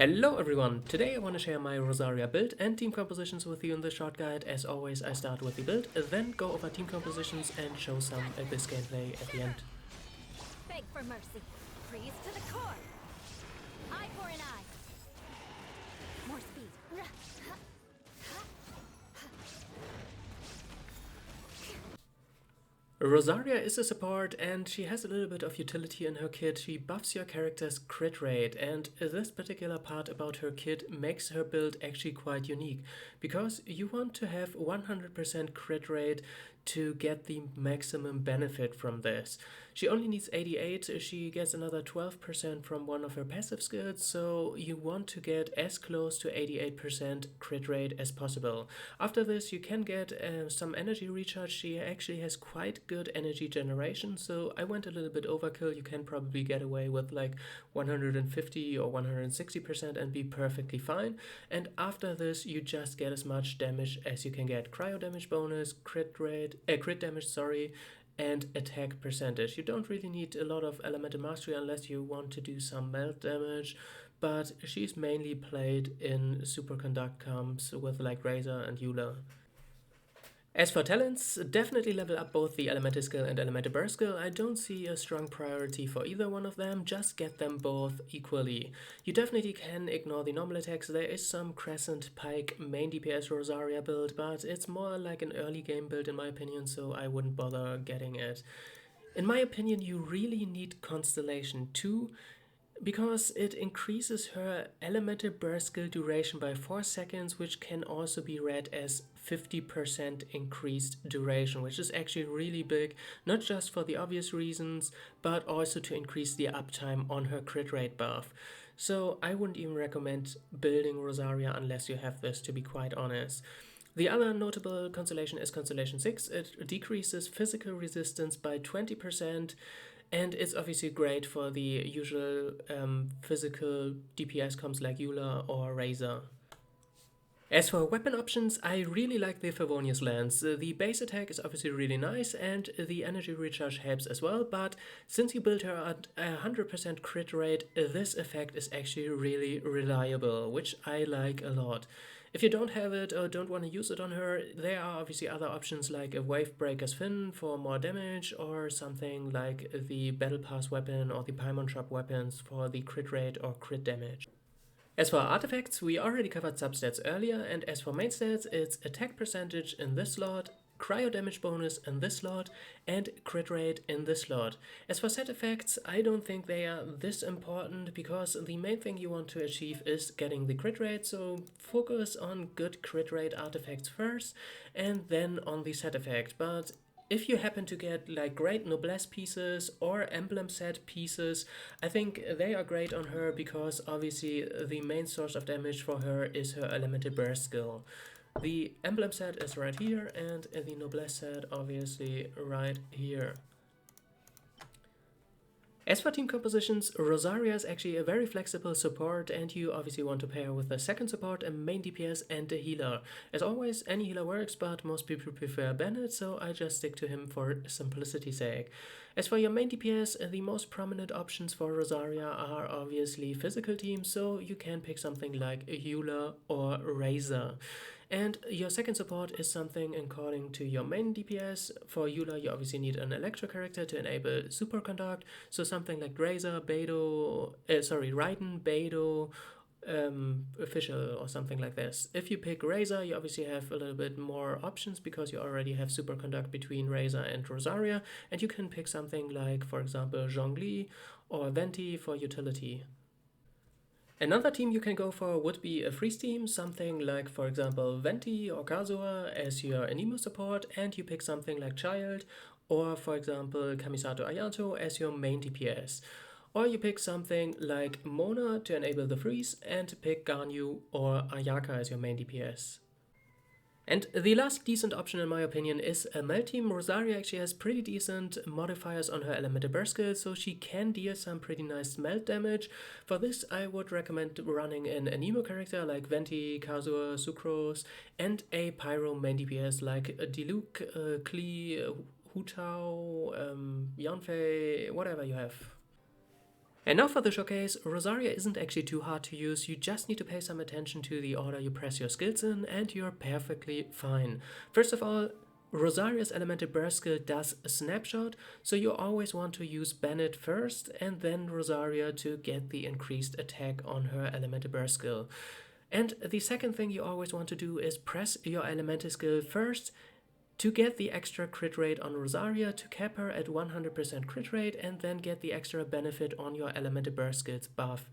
Hello everyone! Today I want to share my Rosaria build and team compositions with you in this short guide. As always, I start with the build, then go over team compositions and show some Abyss gameplay at the end. Beg for mercy. Freeze to the core. Eye for an eye. More speed. Rosaria is a support and she has a little bit of utility in her kit. She buffs your character's crit rate, and this particular part about her kit makes her build actually quite unique because you want to have 100% crit rate to get the maximum benefit from this. She only needs 88, she gets another 12% from one of her passive skills, so you want to get as close to 88% crit rate as possible. After this you can get some energy recharge. She actually has quite good energy generation, so I went a little bit overkill. You can probably get away with like 150 or 160% and be perfectly fine. And after this you just get as much damage as you can get. Cryo damage bonus, crit damage, and attack percentage. You don't really need a lot of elemental mastery unless you want to do some melt damage, but she's mainly played in superconduct comps with like Razor and Eula. As for talents, definitely level up both the elemental skill and elemental burst skill. I don't see a strong priority for either one of them, just get them both equally. You definitely can ignore the normal attacks. There is some Crescent Pike main DPS Rosaria build, but it's more like an early game build in my opinion, so I wouldn't bother getting it. In my opinion, you really need Constellation 2, because it increases her elemental burst skill duration by 4 seconds, which can also be read as 50% increased duration, which is actually really big, not just for the obvious reasons, but also to increase the uptime on her crit rate buff. So I wouldn't even recommend building Rosaria unless you have this, to be quite honest. The other notable constellation is Constellation 6. It decreases physical resistance by 20%, and it's obviously great for the usual physical DPS comps like Eula or Razor. As for weapon options, I really like the Favonius Lance. The base attack is obviously really nice and the energy recharge helps as well, but since you build her at 100% crit rate, this effect is actually really reliable, which I like a lot. If you don't have it or don't want to use it on her, there are obviously other options like a Wave Breaker's Fin for more damage, or something like the Battle Pass weapon or the Paimon Shop weapons for the crit rate or crit damage. As for artifacts, we already covered substats earlier, and as for main stats, it's attack percentage in this slot, cryo damage bonus in this slot, and crit rate in this slot. As for set effects, I don't think they are this important because the main thing you want to achieve is getting the crit rate, so focus on good crit rate artifacts first and then on the set effect. But if you happen to get like great noblesse pieces or emblem set pieces, I think they are great on her because obviously the main source of damage for her is her elemental burst skill. The emblem set is right here and the noblesse set obviously right here. As for team compositions, Rosaria is actually a very flexible support, and you obviously want to pair with a second support, a main DPS, and a healer. As always, any healer works, but most people prefer Bennett, so I just stick to him for simplicity's sake. As for your main DPS, the most prominent options for Rosaria are obviously physical teams, so you can pick something like Eula or Razor. And your second support is something according to your main DPS. For Eula, you obviously need an Electro character to enable Superconduct, so something like Razor, Raiden, Beidou, Official or something like this. If you pick Razor, you obviously have a little bit more options because you already have Superconduct between Razor and Rosaria, and you can pick something like, for example, Zhongli or Venti for utility. Another team you can go for would be a freeze team, something like, for example, Venti or Kazuha as your Anemo support, and you pick something like Child, or for example Kamisato Ayato as your main DPS. Or you pick something like Mona to enable the freeze, and pick Ganyu or Ayaka as your main DPS. And the last decent option in my opinion is a melt team. Rosaria actually has pretty decent modifiers on her elemental burst skill, so she can deal some pretty nice melt damage. For this I would recommend running an Anemo character like Venti, Kazuha, Sucrose, and a Pyro main DPS like Diluc, Klee, Hu Tao, Yanfei, whatever you have. And now for the showcase. Rosaria isn't actually too hard to use, you just need to pay some attention to the order you press your skills in and you're perfectly fine. First of all, Rosaria's elemental burst skill does a snapshot, so you always want to use Bennett first and then Rosaria to get the increased attack on her elemental burst skill. And the second thing you always want to do is press your elemental skill first to get the extra crit rate on Rosaria to cap her at 100% crit rate and then get the extra benefit on your elemental burst skills buff.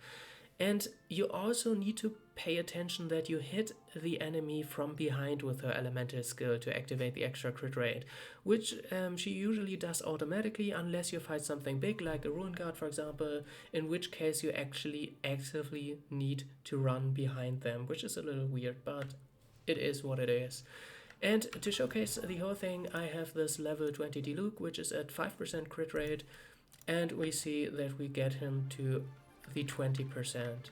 And you also need to pay attention that you hit the enemy from behind with her elemental skill to activate the extra crit rate, which she usually does automatically unless you fight something big like a Ruin Guard, for example, in which case you actually actively need to run behind them, which is a little weird, but it is what it is. And to showcase the whole thing, I have this level 20 Diluc, which is at 5% crit rate, and we see that we get him to the 20%.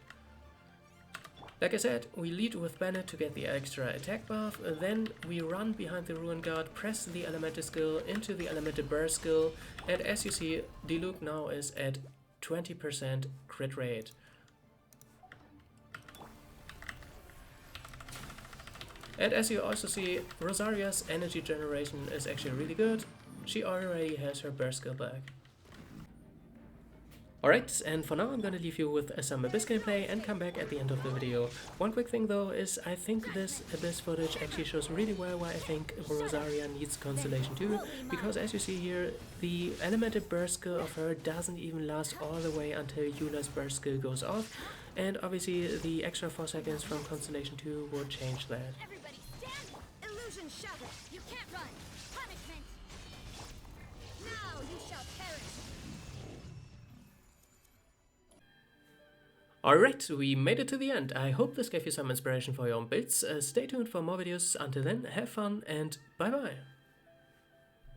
Like I said, we lead with Bennett to get the extra attack buff, then we run behind the Ruin Guard, press the elemental skill into the elemental burst skill, and as you see, Diluc now is at 20% crit rate. And as you also see, Rosaria's energy generation is actually really good. She already has her burst skill back. Alright, and for now I'm gonna leave you with some Abyss gameplay and come back at the end of the video. One quick thing though is I think this Abyss footage actually shows really well why I think Rosaria needs Constellation 2, because as you see here, the elemental burst skill of her doesn't even last all the way until Eula's burst skill goes off, and obviously the extra 4 seconds from Constellation 2 would change that. Everybody stand! Illusion shattered! You can't run! Punishment! Now you shall perish! Alright, we made it to the end. I hope this gave you some inspiration for your own builds. Stay tuned for more videos. Until then, have fun and bye bye!